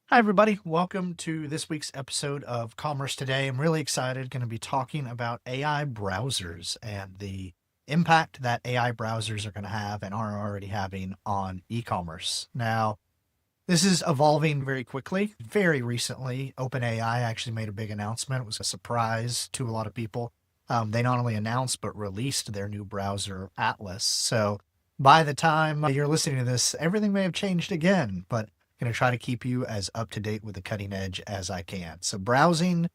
Hi, everybody. Welcome to this week's episode of Commerce Today. I'm really excited. Going to be talking about AI browsers and the impact that AI browsers are going to have and are already having on e-commerce. Now, this is evolving very quickly. Very recently, OpenAI actually made a big announcement. It was a surprise to a lot of people. They not only announced, but released their new browser, Atlas. So by the time you're listening to this, everything may have changed again, but I'm going to try to keep you as up to date with the cutting edge as I can. So browsing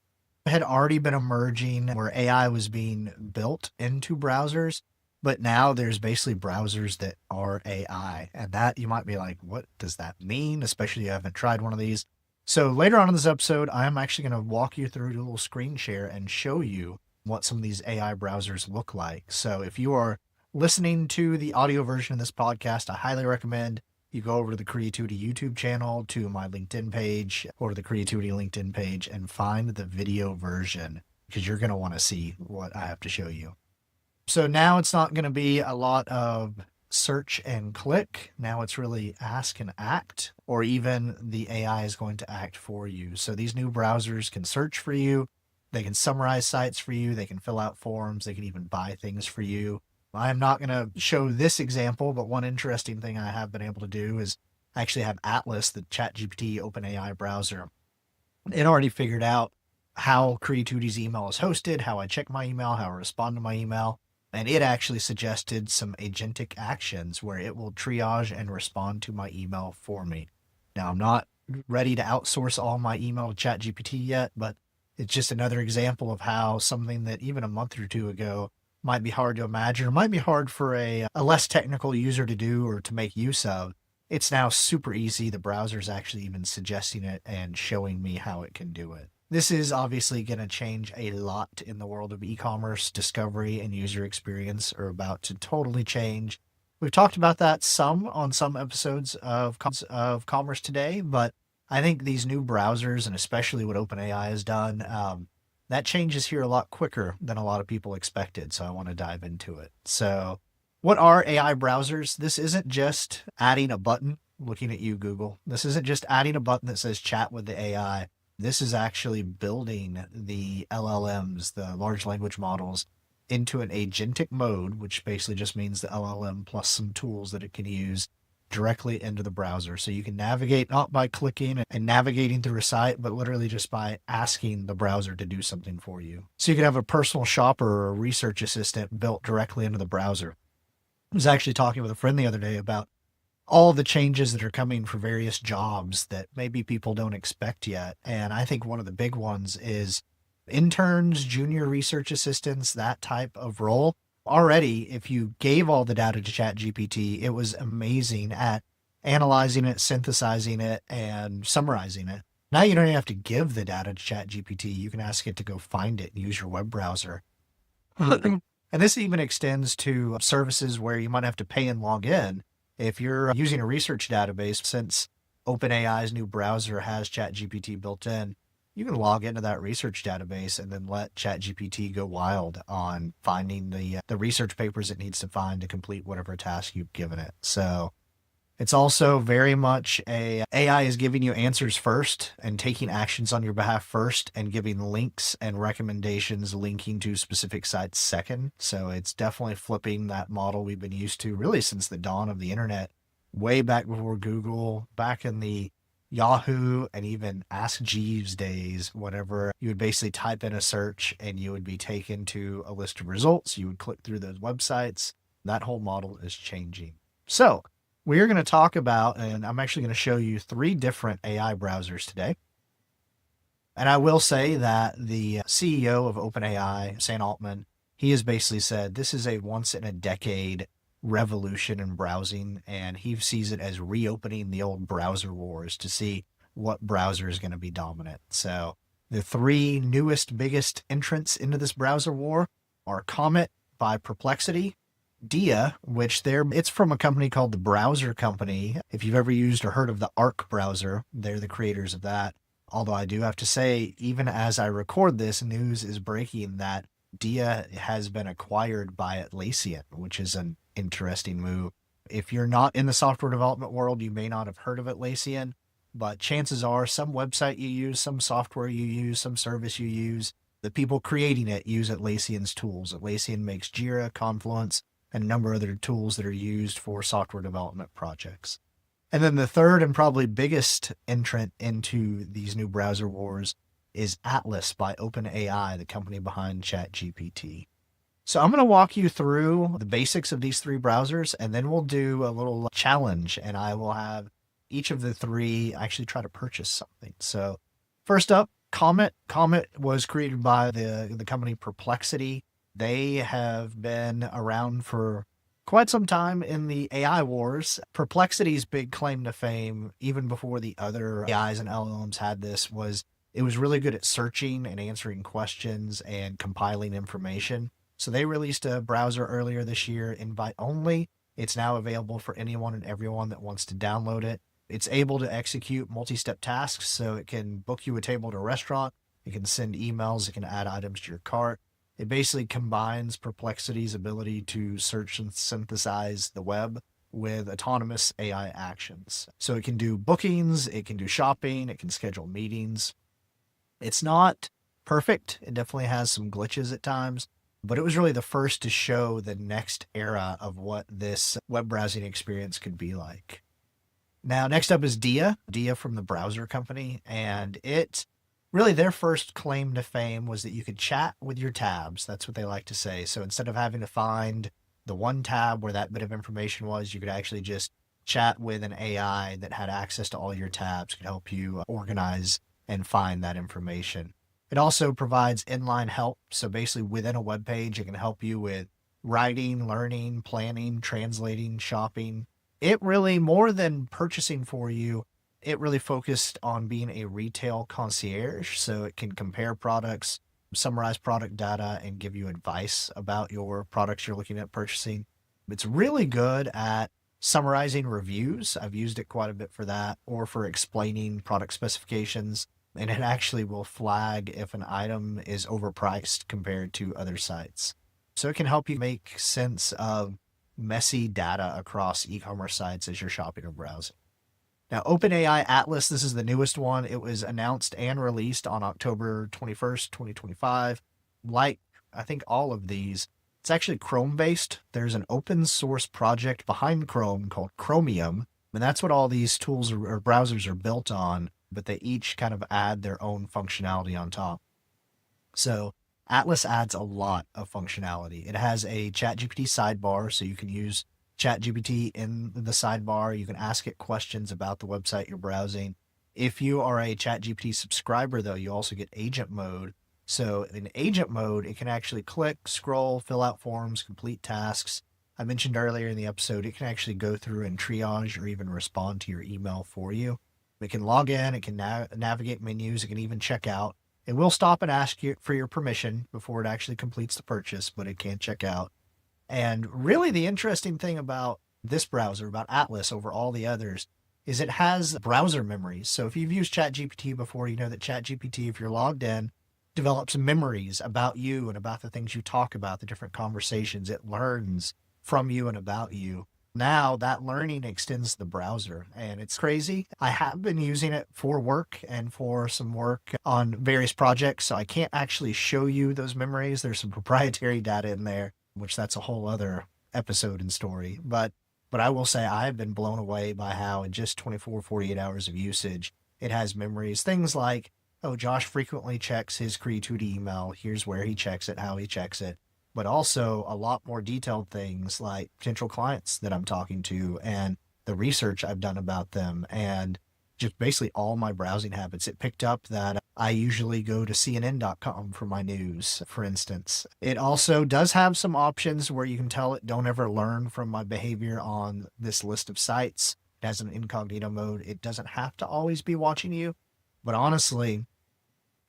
had already been emerging where AI was being built into browsers, but now there's basically browsers that are AI. And that you might be like, what does that mean? Especially if you haven't tried one of these. So later on in this episode, I'm actually going to walk you through a little screen share and show you what some of these AI browsers look like. So if you are listening to the audio version of this podcast, I highly recommend you go over to the Creativity YouTube channel, to my LinkedIn page, or to the Creativity LinkedIn page, and find the video version because you're going to want to see what I have to show you. So now it's not going to be a lot of search and click. Now it's really ask and act, or even the AI is going to act for you. So these new browsers can search for you. They can summarize sites for you. They can fill out forms. They can even buy things for you. I'm not going to show this example, but one interesting thing I have been able to do is actually have Atlas, the ChatGPT OpenAI browser. It already figured out how Creativity's email is hosted, how I check my email, how I respond to my email. And it actually suggested some agentic actions where it will triage and respond to my email for me. Now, I'm not ready to outsource all my email to ChatGPT yet, but it's just another example of how something that even a month or two ago might be hard to imagine, or might be hard for a less technical user to do or to make use of. It's now super easy. The browser's actually even suggesting it and showing me how it can do it. This is obviously going to change a lot in the world of e-commerce. Discovery and user experience are about to totally change. We've talked about that some on some episodes of Commerce Today, but I think these new browsers, and especially what OpenAI has done, that changes here a lot quicker than a lot of people expected. So I want to dive into it. So what are AI browsers? This isn't just adding a button, looking at you, Google. This isn't just adding a button that says chat with the AI. This is actually building the LLMs, the large language models, into an agentic mode, which basically just means the LLM plus some tools that it can use directly into the browser. So you can navigate not by clicking and navigating through a site, but literally just by asking the browser to do something for you. So you can have a personal shopper or a research assistant built directly into the browser. I was actually talking with a friend the other day about all the changes that are coming for various jobs that maybe people don't expect yet. And I think one of the big ones is interns, junior research assistants, that type of role. Already, if you gave all the data to ChatGPT, it was amazing at analyzing it, synthesizing it, and summarizing it. Now you don't even have to give the data to ChatGPT. You can ask it to go find it and use your web browser. And this even extends to services where you might have to pay and log in. If you're using a research database, since OpenAI's new browser has ChatGPT built in, you can log into that research database and then let ChatGPT go wild on finding the research papers it needs to find to complete whatever task you've given it. So it's also very much AI is giving you answers first and taking actions on your behalf first and giving links and recommendations linking to specific sites second. So it's definitely flipping that model we've been used to really since the dawn of the internet, way back before Google, back in the Yahoo and even Ask Jeeves days, whatever. You would basically type in a search and you would be taken to a list of results. You would click through those websites. That whole model is changing. So we're going to talk about, and I'm actually going to show you 3 different AI browsers today. And I will say that the CEO of OpenAI, Sam Altman, he has basically said this is a once in a decade revolution in browsing, and he sees it as reopening the old browser wars to see what browser is going to be dominant. So the 3 newest, biggest entrants into this browser war are Comet by Perplexity, Dia, which it's from a company called the Browser Company. If you've ever used or heard of the Arc browser, they're the creators of that. Although I do have to say, even as I record this, news is breaking that Dia has been acquired by Atlassian, which is an interesting move. If you're not in the software development world, you may not have heard of Atlassian. but chances are some website you use, some software you use, some service you use, the people creating it use Atlassian's tools. Atlassian makes Jira, Confluence, and a number of other tools that are used for software development projects. And then the third and probably biggest entrant into these new browser wars is Atlas by OpenAI, the company behind ChatGPT. So I'm going to walk you through the basics of these three browsers, and then we'll do a little challenge, and I will have each of the three actually try to purchase something. So first up, Comet. Comet was created by the company Perplexity. They have been around for quite some time in the AI wars. Perplexity's big claim to fame, even before the other AIs and LLMs had this, was it was really good at searching and answering questions and compiling information. So they released a browser earlier this year, invite only. It's now available for anyone and everyone that wants to download it. It's able to execute multi-step tasks, so it can book you a table at a restaurant, it can send emails, it can add items to your cart. It basically combines Perplexity's ability to search and synthesize the web with autonomous AI actions. So it can do bookings, it can do shopping, it can schedule meetings. It's not perfect. It definitely has some glitches at times, but it was really the first to show the next era of what this web browsing experience could be like. Now, next up is Dia from the browser company, and really their first claim to fame was that you could chat with your tabs. That's what they like to say. So instead of having to find the one tab where that bit of information was, you could actually just chat with an AI that had access to all your tabs, could help you organize and find that information. It also provides inline help. So basically within a web page, it can help you with writing, learning, planning, translating, shopping. It really, more than purchasing for you, it really focused on being a retail concierge. So it can compare products, summarize product data, and give you advice about your products you're looking at purchasing. It's really good at summarizing reviews. I've used it quite a bit for that, or for explaining product specifications. And it actually will flag if an item is overpriced compared to other sites. So it can help you make sense of messy data across e-commerce sites as you're shopping or browsing. Now, OpenAI Atlas, this is the newest one. It was announced and released on October 21st, 2025. Like, I think all of these, it's actually Chrome-based. There's an open source project behind Chrome called Chromium, and that's what all these tools or browsers are built on, but they each kind of add their own functionality on top. So Atlas adds a lot of functionality. It has a ChatGPT sidebar, so you can use ChatGPT in the sidebar. You can ask it questions about the website you're browsing. If you are a ChatGPT subscriber, though, you also get agent mode. So in agent mode, it can actually click, scroll, fill out forms, complete tasks. I mentioned earlier in the episode, it can actually go through and triage or even respond to your email for you. It can log in, it can navigate menus, it can even check out. It will stop and ask you for your permission before it actually completes the purchase, but it can check out. And really the interesting thing about this browser, about Atlas over all the others, is it has browser memories. So if you've used ChatGPT before, you know that ChatGPT, if you're logged in, develops memories about you and about the things you talk about, the different conversations. It learns from you and about you. Now that learning extends the browser, and it's crazy. I have been using it for work and for some work on various projects, so I can't actually show you those memories. There's some proprietary data in there, which that's a whole other episode and story. But I will say I've been blown away by how in just 24, 48 hours of usage, it has memories. Things like, oh, Josh frequently checks his Creativity email. Here's where he checks it, how he checks it. But also a lot more detailed things like potential clients that I'm talking to and the research I've done about them and just basically all my browsing habits. It picked up that I usually go to CNN.com for my news, for instance. It also does have some options where you can tell it, don't ever learn from my behavior on this list of sites. It has an incognito mode. It doesn't have to always be watching you. But honestly,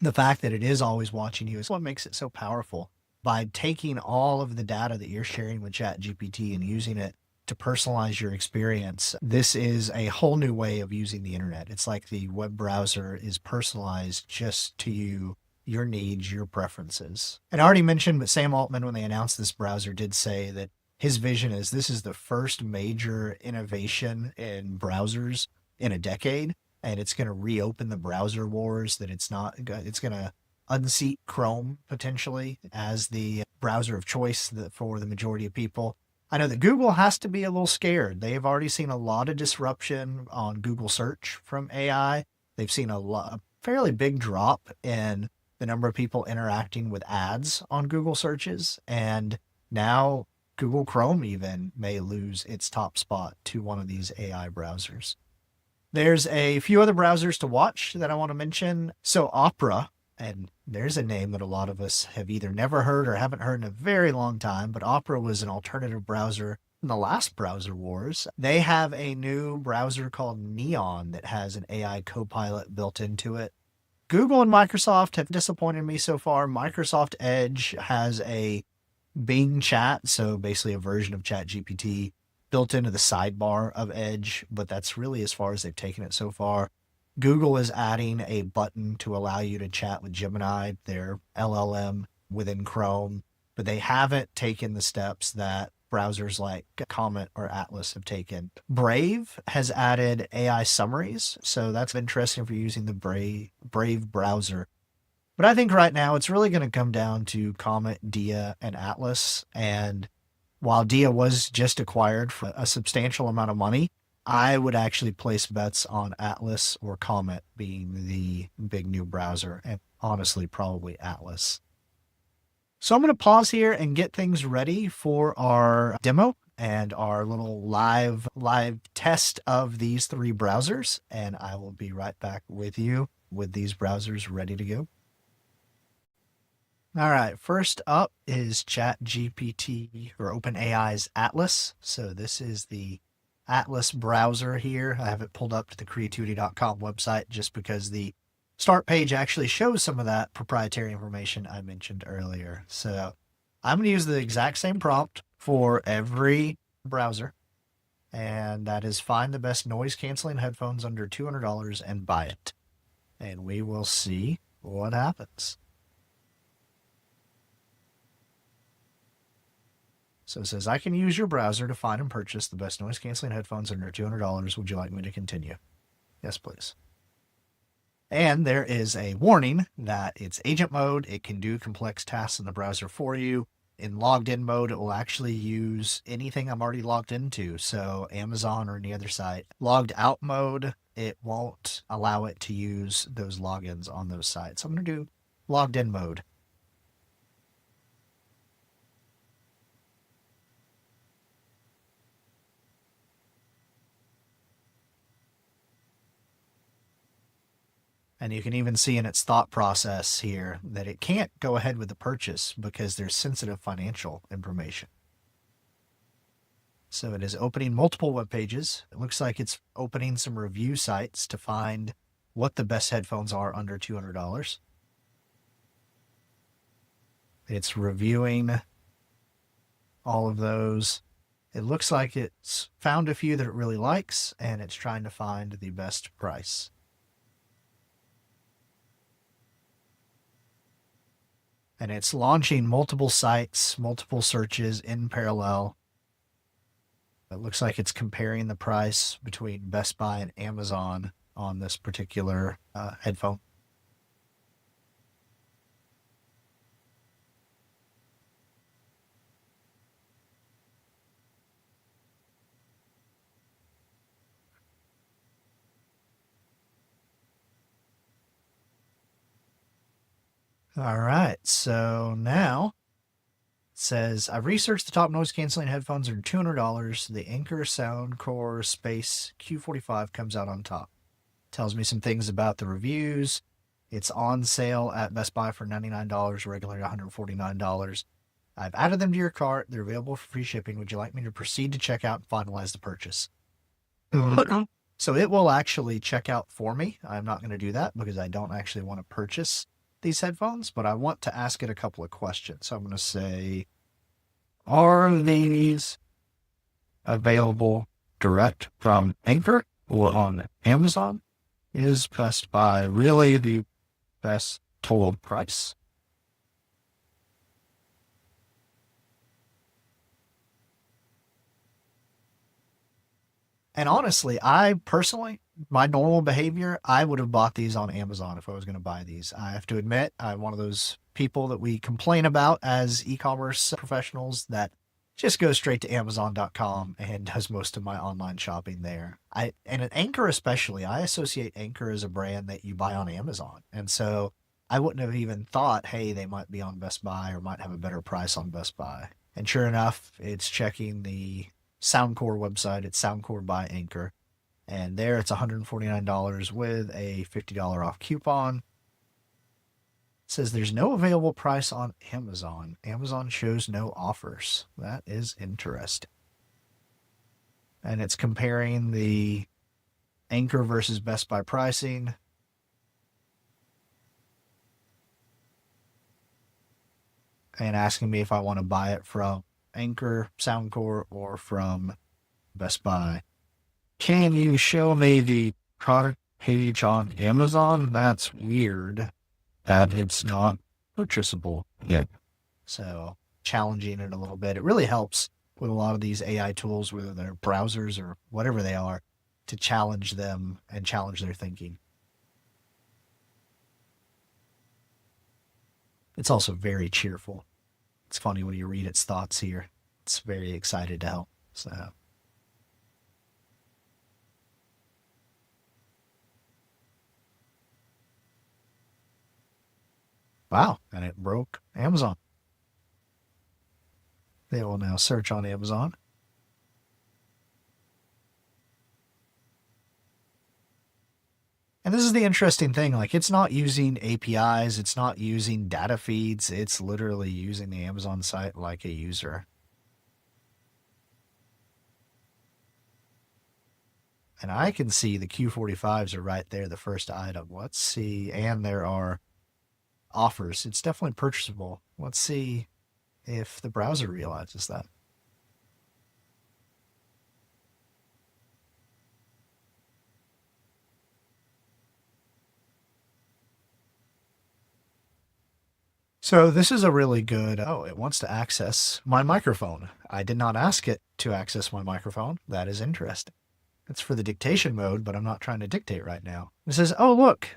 the fact that it is always watching you is what makes it so powerful. By taking all of the data that you're sharing with ChatGPT and using it to personalize your experience, this is a whole new way of using the internet. It's like the web browser is personalized just to you, your needs, your preferences. And I already mentioned, but Sam Altman, when they announced this browser, did say that his vision is this is the first major innovation in browsers in a decade. and it's going to reopen the browser wars, that it's going to unseat Chrome potentially as the browser of choice for the majority of people. I know that Google has to be a little scared. They've already seen a lot of disruption on Google search from AI. They've seen a fairly big drop in the number of people interacting with ads on Google searches. And now Google Chrome even may lose its top spot to one of these AI browsers. There's a few other browsers to watch that I want to mention. So Opera, and there's a name that a lot of us have either never heard or haven't heard in a very long time, but Opera was an alternative browser in the last browser wars. They have a new browser called Neon that has an AI copilot built into it. Google and Microsoft have disappointed me so far. Microsoft Edge has a Bing chat, so basically a version of ChatGPT built into the sidebar of Edge, but that's really as far as they've taken it so far. Google is adding a button to allow you to chat with Gemini, their LLM within Chrome, but they haven't taken the steps that browsers like Comet or Atlas have taken. Brave has added AI summaries, so that's interesting for using the Brave browser. But I think right now it's really going to come down to Comet, Dia, and Atlas. And while Dia was just acquired for a substantial amount of money, I would actually place bets on Atlas or Comet being the big new browser, and honestly, probably Atlas. So I'm going to pause here and get things ready for our demo and our little live test of these three browsers, and I will be right back with you with these browsers ready to go. All right, first up is ChatGPT or OpenAI's Atlas. So this is the Atlas browser here. I have it pulled up to the creativity.com website just because the start page actually shows some of that proprietary information I mentioned earlier. So I'm going to use the exact same prompt for every browser, and that is find the best noise canceling headphones under $200 and buy it. And we will see what happens. So it says, I can use your browser to find and purchase the best noise canceling headphones under $200. Would you like me to continue? Yes, please. And there is a warning that it's agent mode. It can do complex tasks in the browser for you. In logged in mode, it will actually use anything I'm already logged into. So Amazon or any other site. Logged out mode, it won't allow it to use those logins on those sites. So I'm going to do logged in mode. And you can even see in its thought process here that it can't go ahead with the purchase because there's sensitive financial information. So it is opening multiple web pages. It looks like it's opening some review sites to find what the best headphones are under $200. It's reviewing all of those. It looks like it's found a few that it really likes, and it's trying to find the best price. And it's launching multiple sites, multiple searches in parallel. It looks like it's comparing the price between Best Buy and Amazon on this particular headphone. All right, so now it says, I've researched the top noise canceling headphones are $200. The Anker Soundcore Space Q45 comes out on top. Tells me some things about the reviews. It's on sale at Best Buy for $99, regularly $149. I've added them to your cart. They're available for free shipping. Would you like me to proceed to check out and finalize the purchase? So it will actually check out for me. I'm not going to do that because I don't actually want to purchase these headphones, but I want to ask it a couple of questions. So I'm going to say, are these available direct from Anker or on Amazon? Is Best Buy really the best total price? And honestly, I personally My normal behavior, I would have bought these on Amazon if I was going to buy these. I have to admit, I'm one of those people that we complain about as e-commerce professionals that just goes straight to Amazon.com and does most of my online shopping there. And at Anchor especially, I associate Anchor as a brand that you buy on Amazon. And so I wouldn't have even thought, hey, they might be on Best Buy or might have a better price on Best Buy. And sure enough, it's checking the Soundcore website. It's Soundcore by Anchor. And there it's $149 with a $50 off coupon. It says there's no available price on Amazon. Amazon shows no offers. That is interesting. And it's comparing the Anchor versus Best Buy pricing. And asking me if I want to buy it from Anchor, Soundcore, or from Best Buy. Can you show me the product page on Amazon? That's weird that it's not purchasable yet. So challenging it a little bit. It really helps with a lot of these AI tools, whether they're browsers or whatever they are, to challenge them and challenge their thinking. It's also very cheerful. It's funny when you read its thoughts here. It's very excited to help. So wow, and it broke Amazon. They will now search on Amazon. And this is the interesting thing, like it's not using APIs, it's not using data feeds, it's literally using the Amazon site like a user. And I can see the Q45s are right there, the first item. Let's see, and there are offers. It's definitely purchasable. Let's see if the browser realizes that. So this is a really good, oh, it wants to access my microphone. I did not ask it to access my microphone. That is interesting. It's for the dictation mode, but I'm not trying to dictate right now. It says, oh, look,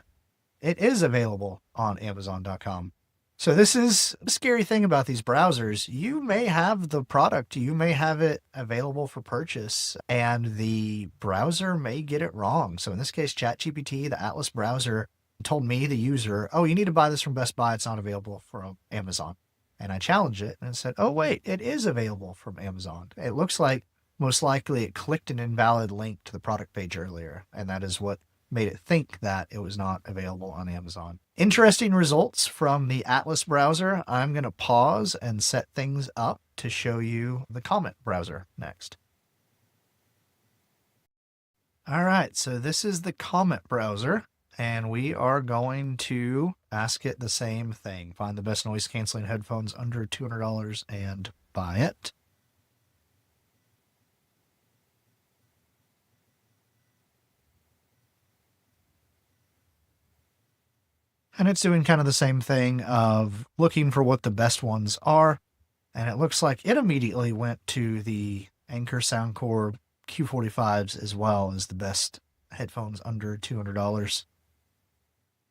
it is available on Amazon.com. So this is the scary thing about these browsers. You may have the product, you may have it available for purchase, and the browser may get it wrong. So in this case, ChatGPT, the Atlas browser, told me, the user, oh, you need to buy this from Best Buy. It's not available from Amazon. And I challenged it and it said, oh, wait, it is available from Amazon. It looks like most likely it clicked an invalid link to the product page earlier. And that is what made it think that it was not available on Amazon. Interesting results from the Atlas browser. I'm going to pause and set things up to show you the Comet browser next. All right, so this is the Comet browser, and we are going to ask it the same thing. Find the best noise canceling headphones under $200 and buy it. And it's doing kind of the same thing of looking for what the best ones are. And it looks like it immediately went to the Anchor Soundcore Q45s as well as the best headphones under $200.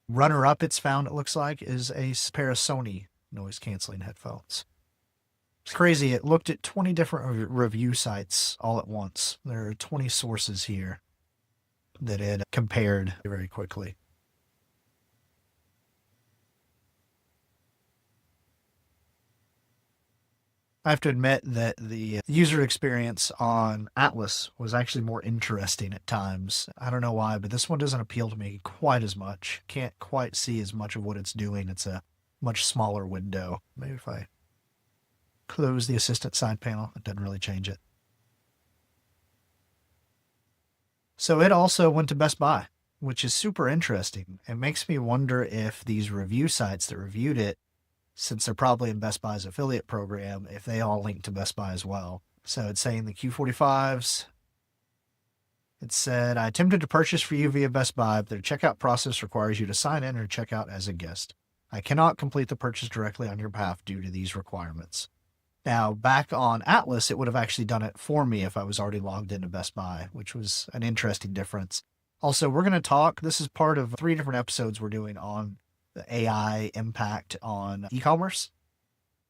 Runner up it's found, it looks like, is a pair of Sony noise canceling headphones. It's crazy. It looked at 20 different review sites all at once. There are 20 sources here that it compared very quickly. I have to admit that the user experience on Atlas was actually more interesting at times. I don't know why, but this one doesn't appeal to me quite as much. Can't quite see as much of what it's doing. It's a much smaller window. Maybe if I close the assistant side panel, it doesn't really change it. So it also went to Best Buy, which is super interesting. It makes me wonder if these review sites that reviewed it, since they're probably in Best Buy's affiliate program, if they all link to Best Buy as well. So it's saying the Q45s. It said, I attempted to purchase for you via Best Buy, but their checkout process requires you to sign in or check out as a guest. I cannot complete the purchase directly on your behalf due to these requirements. Now, back on Atlas, it would have actually done it for me if I was already logged into Best Buy, which was an interesting difference. Also, we're going to talk, this is part of 3 different episodes we're doing on the AI impact on e-commerce.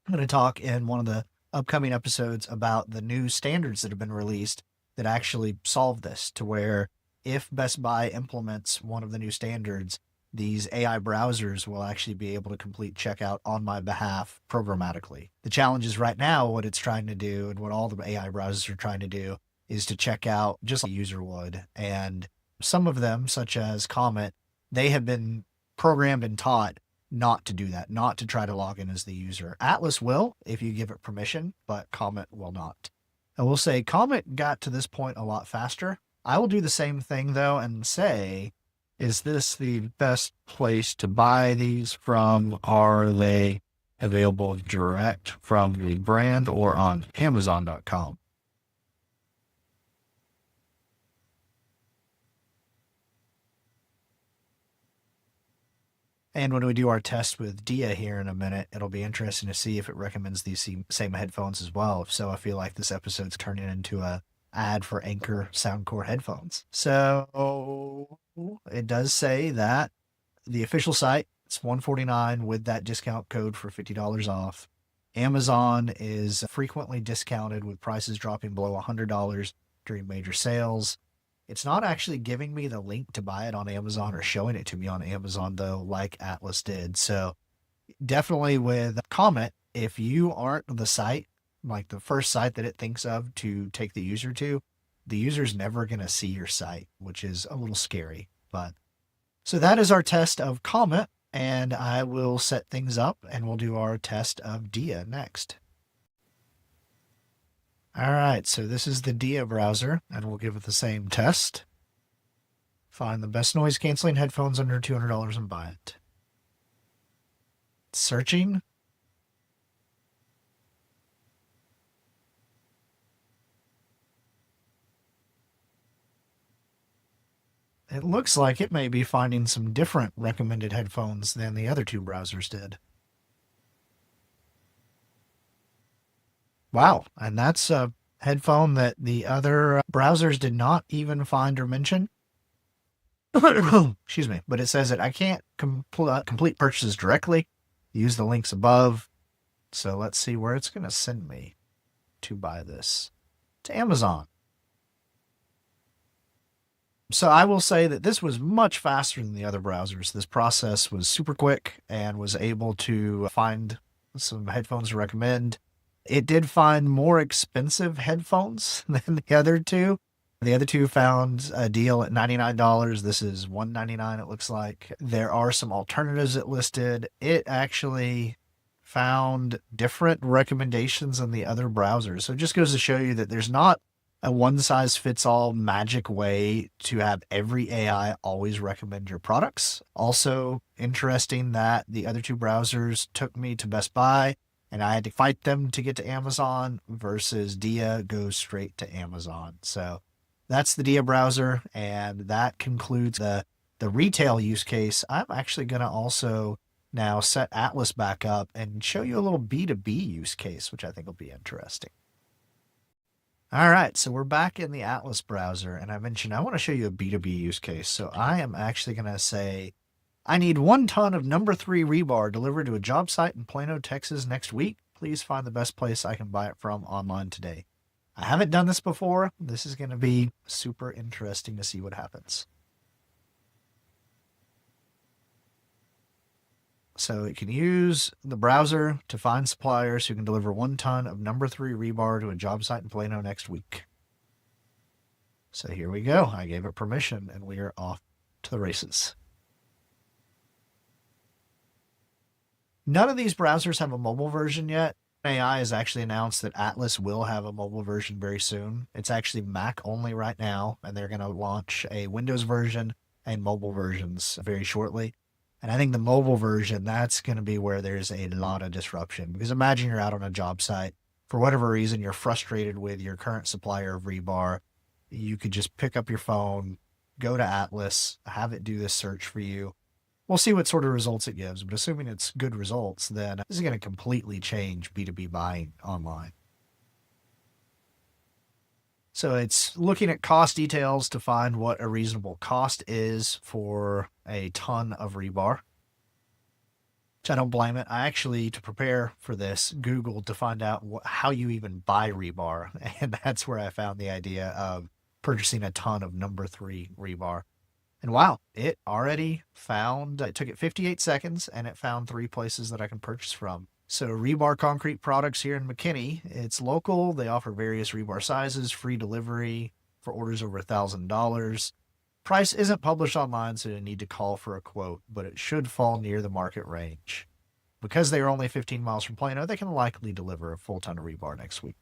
I'm going to talk in one of the upcoming episodes about the new standards that have been released that actually solve this, to where if Best Buy implements one of the new standards, these AI browsers will actually be able to complete checkout on my behalf programmatically. The challenge is right now, what it's trying to do and what all the AI browsers are trying to do is to check out just like a user would. And some of them, such as Comet, they have been programmed and taught not to do that, not to try to log in as the user. Atlas will if you give it permission, but Comet will not. I will say Comet got to this point a lot faster. I will do the same thing though and say, is this the best place to buy these from? Are they available direct from the brand or on Amazon.com? And when we do our test with Dia here in a minute, it'll be interesting to see if it recommends these same headphones as well. If so, I feel like this episode's turning into a ad for Anchor Soundcore headphones. So it does say that the official site, it's $149 with that discount code for $50 off. Amazon is frequently discounted with prices dropping below $100 during major sales. It's not actually giving me the link to buy it on Amazon or showing it to me on Amazon, though, like Atlas did. So definitely with Comet, if you aren't the site, like the first site that it thinks of to take the user to, the user's never going to see your site, which is a little scary. But so that is our test of Comet, and I will set things up and we'll do our test of Dia next. All right, so this is the Dia browser, and we'll give it the same test. Find the best noise canceling headphones under $200 and buy it. Searching. It looks like it may be finding some different recommended headphones than the other 2 browsers did. Wow, and that's a headphone that the other browsers did not even find or mention. Excuse me, but it says that I can't complete purchases directly. Use the links above. So let's see where it's going to send me to buy this. To Amazon. So I will say that this was much faster than the other browsers. This process was super quick and was able to find some headphones to recommend. It did find more expensive headphones than the other 2. The other 2 found a deal at $99. This is $199, it looks like. There are some alternatives it listed. It actually found different recommendations than the other browsers. So it just goes to show you that there's not a one-size-fits-all magic way to have every AI always recommend your products. Also interesting that the other 2 browsers took me to Best Buy, and I had to fight them to get to Amazon, versus Dia goes straight to Amazon. So that's the Dia browser, and that concludes the retail use case. I'm actually going to also now set Atlas back up and show you a little B2B use case, which I think will be interesting. All right, so we're back in the Atlas browser, and I mentioned I want to show you a B2B use case. So I am actually going to say, I need 1 ton of number 3 rebar delivered to a job site in Plano, Texas next week. Please find the best place I can buy it from online today. I haven't done this before. This is going to be super interesting to see what happens. So it can use the browser to find suppliers who can deliver 1 ton of number 3 rebar to a job site in Plano next week. So here we go. I gave it permission, and we are off to the races. None of these browsers have a mobile version yet. AI has actually announced that Atlas will have a mobile version very soon. It's actually Mac only right now, and they're going to launch a Windows version and mobile versions very shortly. And I think the mobile version, that's going to be where there's a lot of disruption. Because imagine you're out on a job site. For whatever reason, you're frustrated with your current supplier of rebar. You could just pick up your phone, go to Atlas, have it do this search for you. We'll see what sort of results it gives. But assuming it's good results, then this is going to completely change B2B buying online. So it's looking at cost details to find what a reasonable cost is for a ton of rebar. Which I don't blame it. I actually, to prepare for this, Googled to find out how you even buy rebar. And that's where I found the idea of purchasing a ton of number 3 rebar. And wow, it already found, it took it 58 seconds and it found 3 places that I can purchase from. So Rebar Concrete Products here in McKinney, it's local. They offer various rebar sizes, free delivery for orders over $1,000. Price isn't published online, so you need to call for a quote, but it should fall near the market range. Because they are only 15 miles from Plano, they can likely deliver a full ton of rebar next week.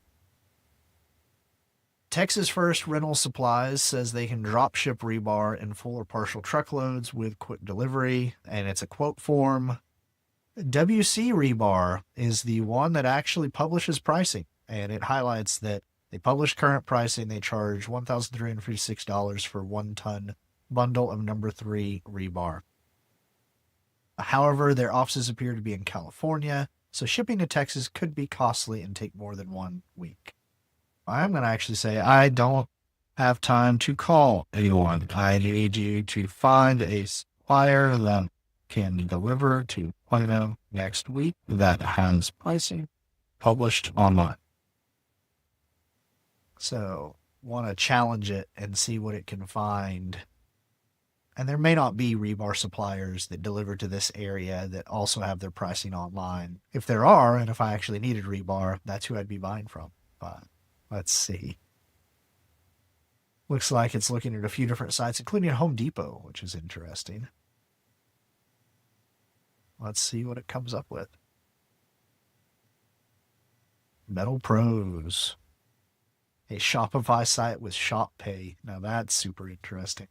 Texas First Rental Supplies says they can drop ship rebar in full or partial truckloads with quick delivery, and it's a quote form. WC Rebar is the one that actually publishes pricing, and it highlights that they publish current pricing. They charge $1,356 for 1 ton bundle of number 3 rebar. However, their offices appear to be in California, so shipping to Texas could be costly and take more than 1 week. I'm going to actually say I don't have time to call anyone. I need you to find a supplier that can deliver to Plano next week that has pricing published online. So, want to challenge it and see what it can find. And there may not be rebar suppliers that deliver to this area that also have their pricing online. If there are, and if I actually needed rebar, that's who I'd be buying from. But let's see. Looks like it's looking at a few different sites, including Home Depot, which is interesting. Let's see what it comes up with. Metal Pros. A Shopify site with Shop Pay. Now that's super interesting.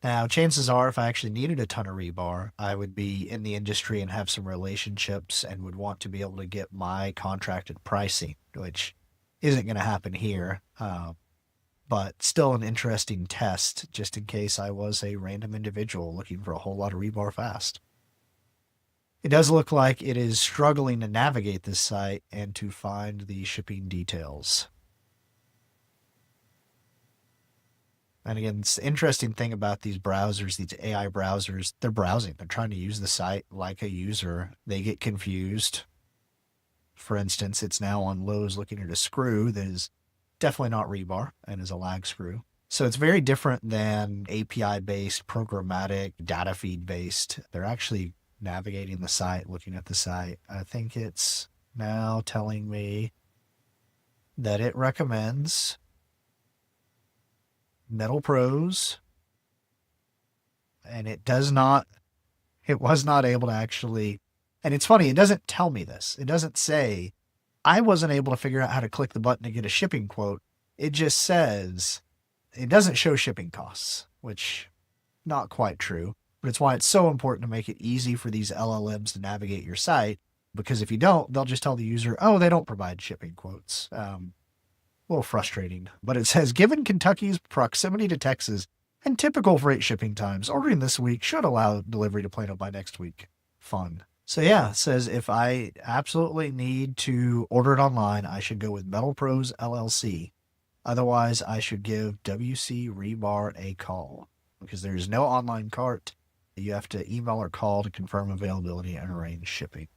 Now, chances are, if I actually needed a ton of rebar, I would be in the industry and have some relationships and would want to be able to get my contracted pricing, which isn't going to happen here. But still an interesting test, just in case I was a random individual looking for a whole lot of rebar fast. It does look like it is struggling to navigate this site and to find the shipping details. And again, it's the interesting thing about these browsers, these AI browsers, they're browsing. They're trying to use the site like a user. They get confused. For instance, it's now on Lowe's looking at a screw that is definitely not rebar and is a lag screw. So it's very different than API-based, programmatic, data feed-based. They're actually navigating the site, looking at the site. I think it's now telling me that it recommends Metal Pros, and it was not able to actually, and it's funny, it doesn't tell me this. It doesn't say, I wasn't able to figure out how to click the button to get a shipping quote. It just says, it doesn't show shipping costs, which not quite true, but it's why it's so important to make it easy for these LLMs to navigate your site, because if you don't, they'll just tell the user, oh, they don't provide shipping quotes. A little frustrating, but it says, given Kentucky's proximity to Texas and typical freight shipping times, ordering this week should allow delivery to Plano by next week. Fun. So yeah, it says if I absolutely need to order it online, I should go with Metal Pros LLC. Otherwise, I should give WC Rebar a call because there's no online cart. You have to email or call to confirm availability and arrange shipping.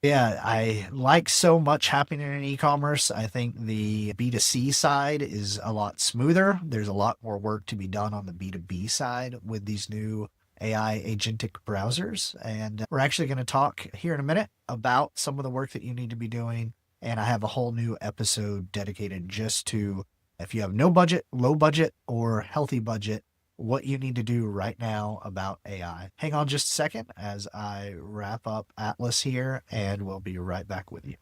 Yeah, I like so much happening in e-commerce. I think the B2C side is a lot smoother. There's a lot more work to be done on the B2B side with these new AI agentic browsers. And we're actually going to talk here in a minute about some of the work that you need to be doing. And I have a whole new episode dedicated just to, if you have no budget, low budget, or healthy budget, what you need to do right now about AI. Hang on just a second as I wrap up Atlas here, and we'll be right back with you.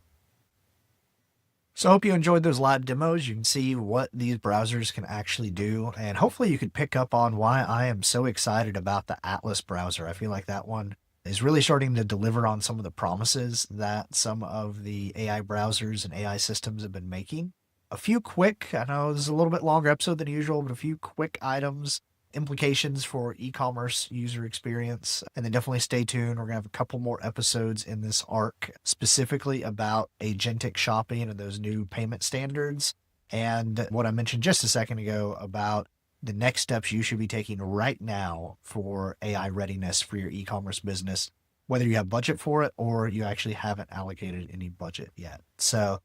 So I hope you enjoyed those live demos. You can see what these browsers can actually do, and hopefully you could pick up on why I am so excited about the Atlas browser. I feel like that one is really starting to deliver on some of the promises that some of the AI browsers and AI systems have been making. A few quick, I know this is a little bit longer episode than usual, but a few quick items implications for e-commerce user experience. And then definitely stay tuned. We're going to have a couple more episodes in this arc specifically about agentic shopping and those new payment standards. And what I mentioned just a second ago about the next steps you should be taking right now for AI readiness for your e-commerce business, whether you have budget for it or you actually haven't allocated any budget yet. So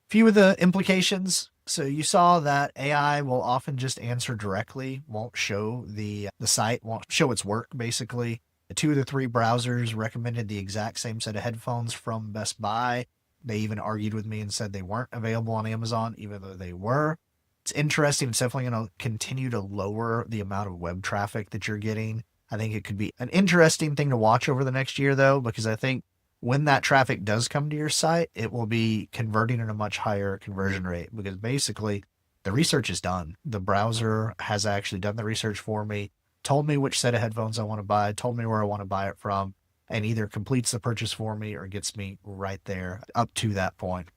few of the implications. So you saw that AI will often just answer directly, won't show the site, won't show its work basically. The 2 of the 3 browsers recommended the exact same set of headphones from Best Buy. They even argued with me and said they weren't available on Amazon, even though they were. It's interesting. It's definitely going to continue to lower the amount of web traffic that you're getting. I think it could be an interesting thing to watch over the next year, though, because I think when that traffic does come to your site, it will be converting at a much higher conversion rate because basically the research is done. The browser has actually done the research for me, told me which set of headphones I want to buy, told me where I want to buy it from, and either completes the purchase for me or gets me right there up to that point.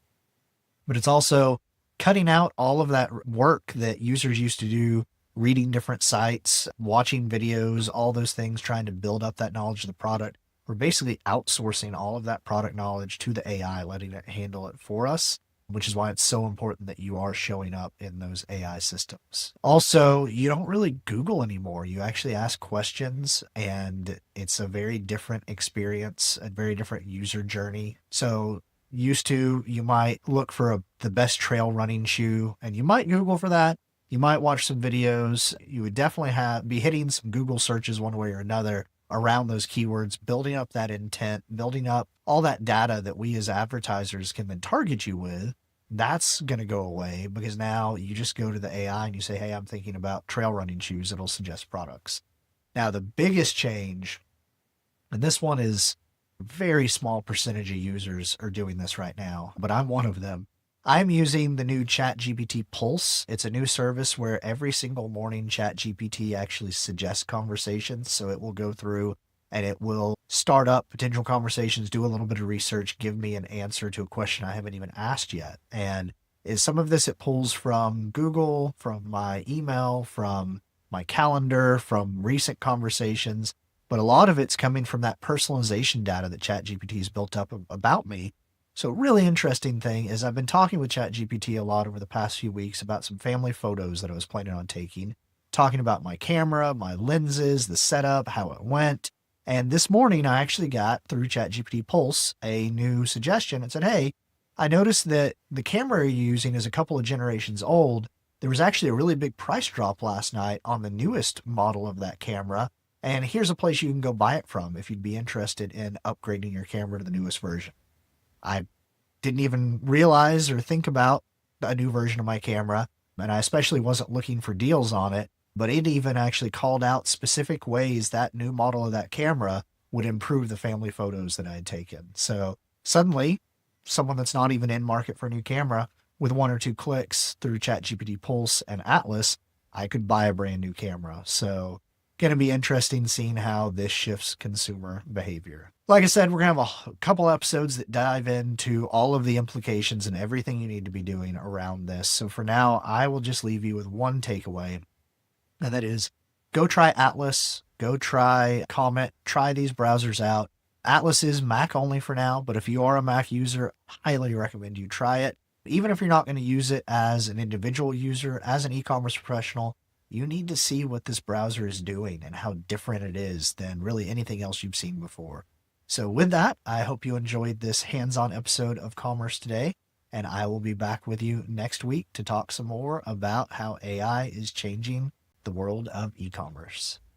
But it's also cutting out all of that work that users used to do, reading different sites, watching videos, all those things, trying to build up that knowledge of the product. We're basically outsourcing all of that product knowledge to the AI, letting it handle it for us, which is why it's so important that you are showing up in those AI systems. Also, you don't really Google anymore. You actually ask questions, and it's a very different experience, a very different user journey. So used to, you might look for the best trail running shoe, and you might Google for that. You might watch some videos. You would definitely be hitting some Google searches one way or another around those keywords, building up that intent, building up all that data that we as advertisers can then target you with. That's going to go away because now you just go to the AI and you say, hey, I'm thinking about trail running shoes. It'll suggest products. Now, the biggest change, and this one is a very small percentage of users are doing this right now, but I'm one of them. I'm using the new ChatGPT Pulse. It's a new service where every single morning ChatGPT actually suggests conversations. So it will go through and it will start up potential conversations, do a little bit of research, give me an answer to a question I haven't even asked yet. And some of this it pulls from Google, from my email, from my calendar, from recent conversations. But a lot of it's coming from that personalization data that ChatGPT has built up about me. So really interesting thing is I've been talking with ChatGPT a lot over the past few weeks about some family photos that I was planning on taking, talking about my camera, my lenses, the setup, how it went. And this morning I actually got through ChatGPT Pulse a new suggestion. It said, hey, I noticed that the camera you're using is a couple of generations old. There was actually a really big price drop last night on the newest model of that camera. And here's a place you can go buy it from if you'd be interested in upgrading your camera to the newest version. I didn't even realize or think about a new version of my camera, and I especially wasn't looking for deals on it, but it even actually called out specific ways that new model of that camera would improve the family photos that I had taken. So suddenly, someone that's not even in market for a new camera, with 1 or 2 clicks through ChatGPT Pulse and Atlas, I could buy a brand new camera. So going to be interesting seeing how this shifts consumer behavior. Like I said, we're going to have a couple episodes that dive into all of the implications and everything you need to be doing around this. So for now, I will just leave you with one takeaway, and that is go try Atlas, go try Comet, try these browsers out. Atlas is Mac only for now, but if you are a Mac user, I highly recommend you try it. Even if you're not going to use it as an individual user, as an e-commerce professional, you need to see what this browser is doing and how different it is than really anything else you've seen before. So with that, I hope you enjoyed this hands-on episode of Commerce Today, and I will be back with you next week to talk some more about how AI is changing the world of e-commerce.